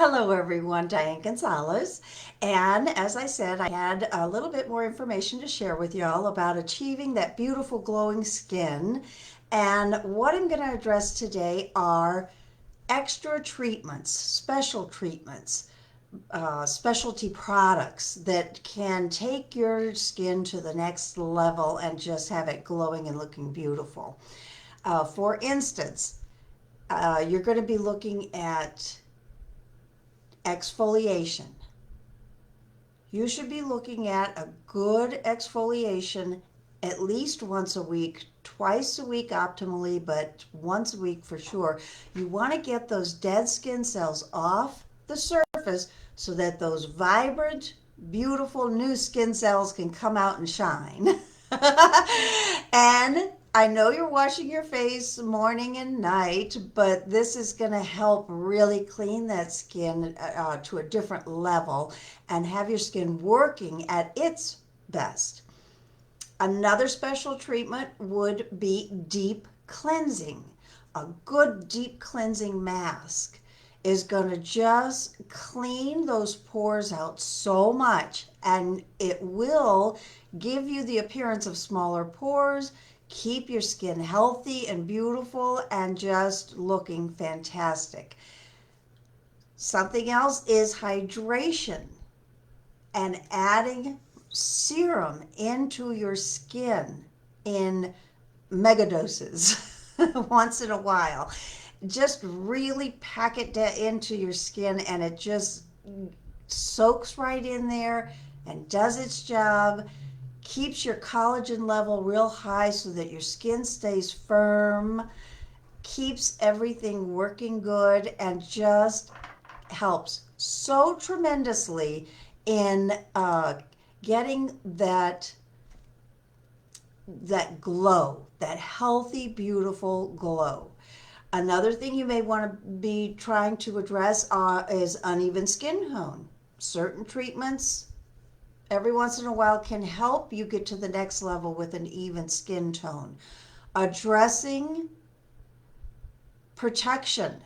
Hello, everyone. Diane Gonzalez. And as I said, I had a little bit more information to share with y'all about achieving that beautiful glowing skin. And what I'm going to address today are extra treatments, special treatments, specialty products that can take your skin to the next level and just have it glowing and looking beautiful. For instance, you're going to be looking at exfoliation. You should be looking at a good exfoliation at least once a week, twice a week optimally, but once a week for sure. You want to get those dead skin cells off the surface so that those vibrant, beautiful new skin cells can come out and shine. And I know you're washing your face morning and night, but this is going to help really clean that skin to a different level and have your skin working at its best. Another special treatment would be deep cleansing. A good deep cleansing mask is going to just clean those pores out so much, and it will give you the appearance of smaller pores, keep your skin healthy and beautiful and just looking fantastic. Something else is hydration and adding serum into your skin in mega doses once in a while. Just really pack it into your skin and it just soaks right in there and does its job, keeps your collagen level real high so that your skin stays firm, keeps everything working good, and just helps so tremendously in getting that glow, that healthy, beautiful glow. Another thing you may want to be trying to address is uneven skin tone. Certain treatments every once in a while can help you get to the next level with an even skin tone. Addressing protection.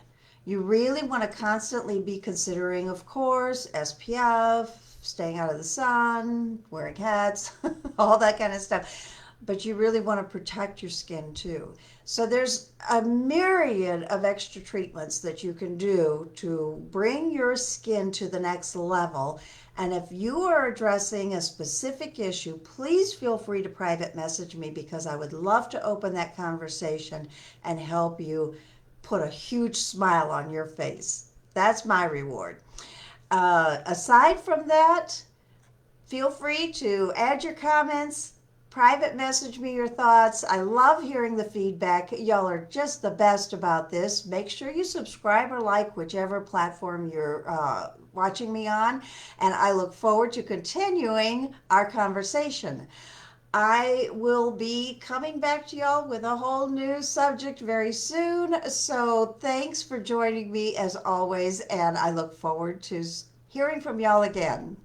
You really want to constantly be considering, of course, SPF, staying out of the sun, wearing hats, all that kind of stuff. But you really want to protect your skin too. So there's a myriad of extra treatments that you can do to bring your skin to the next level. And if you are addressing a specific issue, please feel free to private message me because I would love to open that conversation and help you put a huge smile on your face. That's my reward. Aside from that, feel free to add your comments, private message me your thoughts. I love hearing the feedback. Y'all are just the best about this. Make sure you subscribe or like whichever platform you're watching me on, and I look forward to continuing our conversation. I will be coming back to y'all with a whole new subject very soon. So thanks for joining me as always, and I look forward to hearing from y'all again.